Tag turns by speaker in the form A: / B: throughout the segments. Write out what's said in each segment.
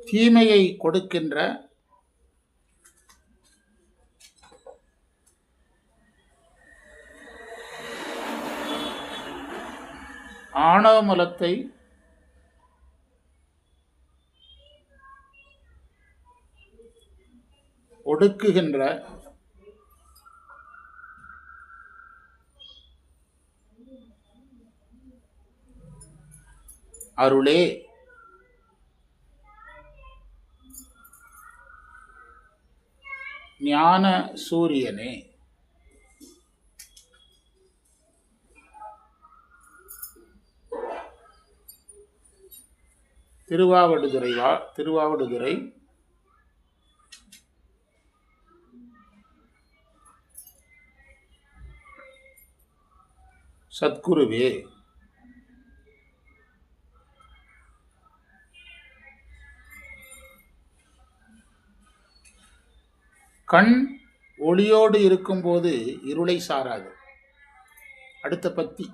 A: தீமையை கொடுக்கின்ற ஆணவமலத்தை ஒடுக்குகின்ற அருளே ஞான சூரியனே திருவாவடுதுறை சத்குருவே கண் ஒளியோடு இருக்கும்போது இருளை சாராது. அடுத்த பத்தி.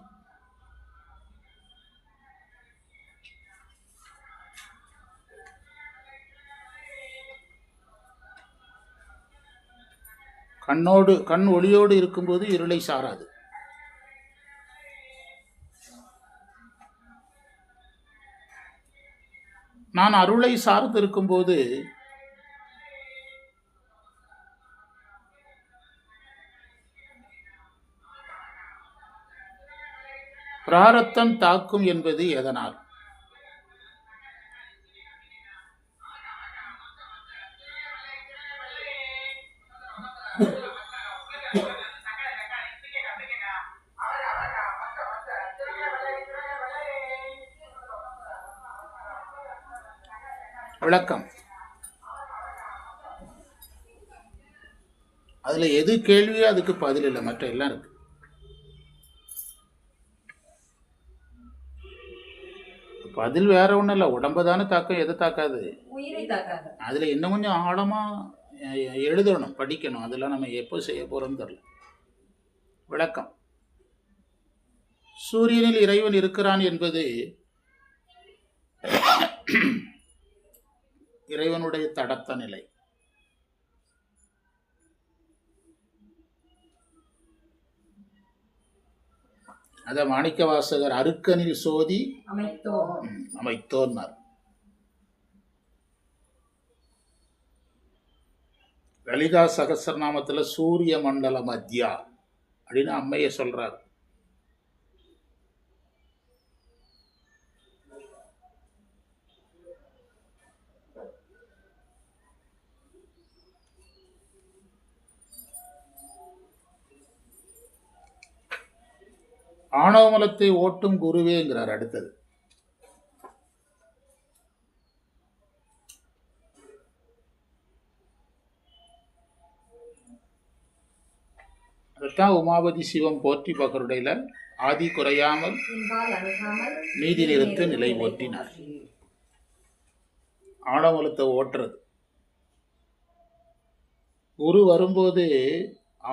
A: கண் ஒளியோடு இருக்கும்போது இருளை சாராது. நான் அருளை சார்ந்து இருக்கும்போது பிராரத்தம் தாக்கும் என்பது எதனால்? விளக்கம். அதுல எது கேள்வியோ அதுக்கு பதில் இல்லை, மற்ற எல்லாம் இருக்கு. பதில் வேற ஒன்றும் இல்லை, உடம்பு தானே தாக்கம், எதை தாக்காது? அதில் இன்னும் கொஞ்சம் ஆழமாக எழுதணும், படிக்கணும். அதெல்லாம் நம்ம எப்போ செய்ய போகிறோம்னு தெரியல. விளக்கம். சூரியனில் இறைவன் இருக்கிறான் என்பது இறைவனுடைய தடத்த நிலை. அத மாணிக்கவாசகர் அருக்கனில் சோதி அமைத்தோன்னார். லலிதா சகஸ்ரநாமத்தில் சூரிய மண்டல மத்தியா அப்படின்னு அம்மைய சொல்றார். ஆணவமலத்தை ஓட்டும் குருவேங்கிறார். அடுத்தது அதுதான் உமாபதி சிவம் போற்றி பகருடையில ஆதி குறையாமல் நீதி நிறுத்து நிலை போற்றினார். ஆணவமலத்தை ஓட்டுறது குரு வரும்போது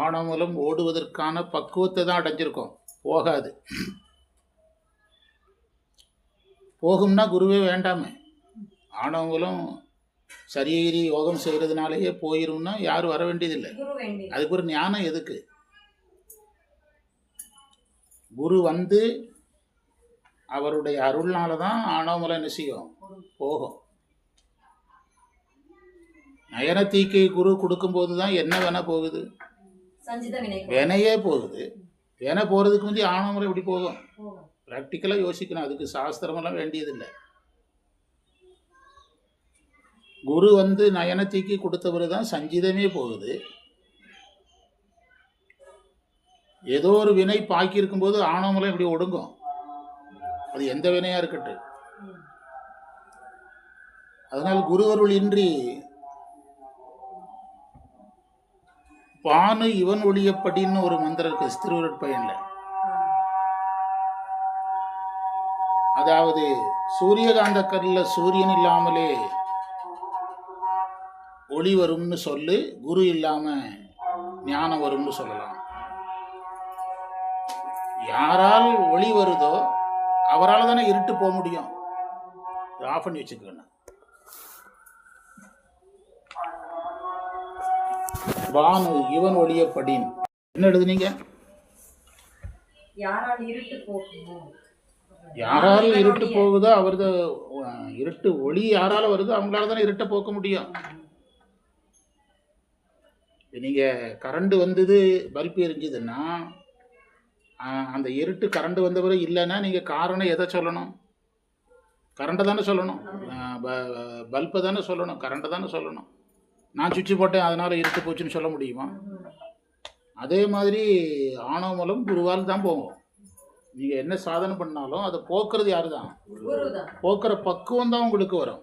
A: ஆணவமலம் ஓடுவதற்கான பக்குவத்தை தான் அடைஞ்சிருக்கோம். போகாது. போகும்னா குருவே வேண்டாமே. ஆணவங்களும் சரியகிரி யோகம் செய்கிறதுனாலேயே போயிரும்னா யாரும் வர வேண்டியதில்லை. அதுக்கு ஒரு ஞானம் எதுக்கு? குரு வந்து அவருடைய அருள்னால தான் ஆணவமலம் என்ன செய்யும்? போகும். நயனத்தீக்கை குரு கொடுக்கும்போது தான் என்ன வேணா போகுது? வினையே போகுது. வேணா போகிறதுக்கு வந்து ஆணவமலம் எப்படி போகும்? ப்ராக்டிக்கலாக யோசிக்கணும். அதுக்கு சாஸ்திரமெல்லாம் வேண்டியதில்லை. குரு வந்து நயனத்தீக்கி கொடுத்தவரு தான் சஞ்சிதமே போகுது. ஏதோ ஒரு வினை பாக்கி இருக்கும்போது ஆணவமலம் இப்படி ஒடுங்கும். அது எந்த வினையா இருக்கட்டும். அதனால் குருவருள் இன்றி பானு இவன் ஒளியப்படின்னு ஒரு மந்திரம் இருக்கு திருவருட்பயன்ல. அதாவது சூரியகாந்த கல்ல சூரியன் இல்லாமலே ஒளி வரும்னு சொல்லு, குரு இல்லாம ஞானம் வரும்னு சொல்லலாம். யாரால் ஒளி வருதோ அவரால் தானே இருட்டு போக முடியும். ஆஃப் பண்ணி வச்சுக்கணும். பானு இவன் ஒளிய படின். என்ன எழுதுனீங்க?
B: யாரால் இருட்டு போகுமோ,
A: யாரால இருட்டு போகுதோ அவரது இருட்டு ஒளி யாரால வருதோ அவங்களால தானே இருட்டை போக்க முடியும். நீங்க கரண்ட் வந்தது பல்ப் எரிஞ்சுதுன்னா அந்த இருட்டு கரண்ட் வந்த பிறகு இல்லைன்னா நீங்க காரணம் எதை சொல்லணும்? கரண்ட்டை தானே சொல்லணும், பல்பை தானே சொல்லணும், கரண்ட்டை தானே சொல்லணும். நான் சுவிட்ச் போட்டேன் அதனால இருட்டு போச்சுன்னு சொல்ல முடியுமா? அதே மாதிரி ஆணவமலம் குருவால் தான் போகும். நீங்கள் என்ன சாதனை பண்ணாலும் அதை போக்குறது யாரு தான்? போக்குற பக்குவம் தான் உங்களுக்கு வரும்.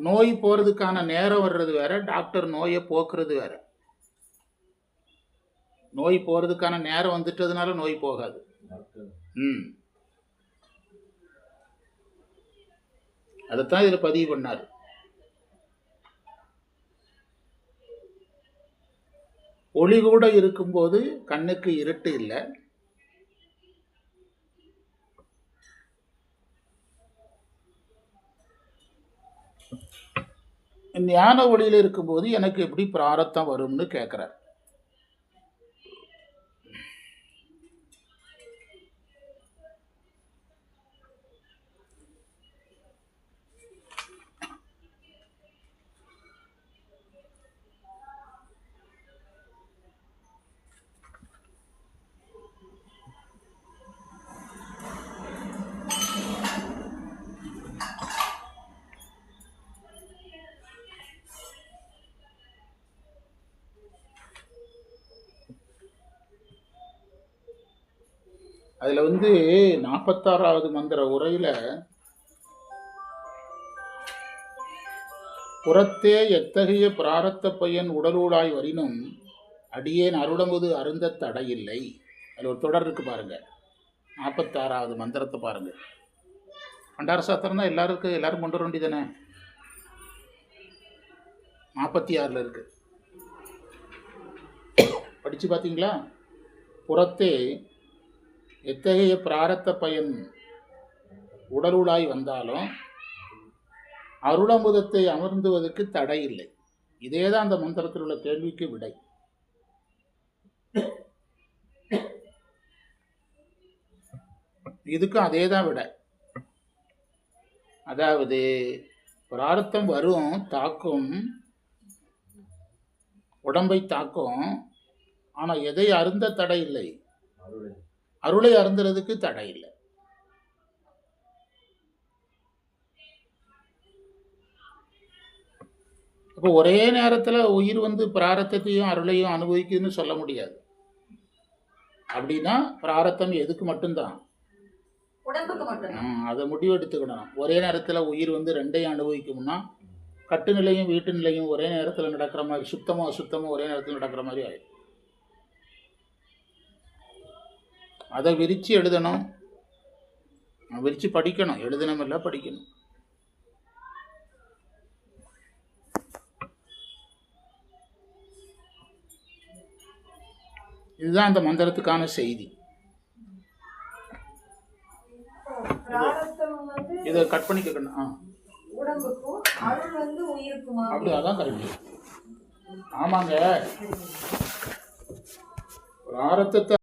A: நோய் போகிறதுக்கான நேரம் வர்றது வேற, டாக்டர் நோயை போக்குறது வேற. நோய் போகிறதுக்கான நேரம் வந்துட்டதுனால நோய் போகாது. அதைத்தான் இதில் பதிவு பண்ணார். ஒளி கூட இருக்கும்போது கண்ணுக்கு இருட்டு இல்லை. ஞான ஒளியில் இருக்கும்போது எனக்கு எப்படி பிராரத்தம் வரும்னு கேட்குறார். அதில் 46வது மந்திர உரையில் புறத்தே எத்தகைய பிராரத்த பையன் உடலூடாய் வரினும் அடியேன் அருளமுது அருந்த தடையில்லை. அதில் ஒரு தொடர் இருக்கு பாருங்க. 46வது மந்திரத்தை பாருங்க. பண்டார சாத்திரம் தான் எல்லாரும் கொண்டு வர வேண்டியதானே. 46ல் இருக்கு, படிச்சு பார்த்தீங்களா? புறத்தே எத்தகைய பிராரத்த பயன் உடலுடாய் வந்தாலும் அருளமுதத்தை அமர்ந்துவதற்கு தடை இல்லை. இதே தான் அந்த மந்திரத்தில் உள்ள கேள்விக்கு விடை. இதுக்கும் அதே தான் விடை. அதாவது பிராரத்தம் வரும், தாக்கும், உடம்பை தாக்கும். ஆனால் எதை அருந்த தடை இல்லை, அருளை அருந்துறதுக்கு தடை இல்லை. அப்போ ஒரே நேரத்தில் உயிர் பிராரத்தத்தையும் அருளையும் அனுபவிக்குதுன்னு சொல்ல முடியாது. அப்படின்னா பிராரத்தம் எதுக்கு மட்டும்தான்? அதை முடிவு எடுத்துக்கணும். ஒரே நேரத்தில் உயிர் ரெண்டையும் அனுபவிக்கும்னா கட்டு நிலையும் வீட்டு நிலையும் ஒரே நேரத்தில் நடக்கிற மாதிரி, சுத்தமோ அசுத்தமோ ஒரே நேரத்தில் நடக்கிற மாதிரி ஆயிடும். அதை விரித்து எழுதணும், விரித்து படிக்கணும். எழுதணும் இல்லை, படிக்கணும். இதுதான் அந்த மந்திரத்துக்கான செய்தி. இதை கட் பண்ணி கேட்கணும். அப்படி அதான் கரெக்ட். ஆமாங்க, பிராரத்தத்தை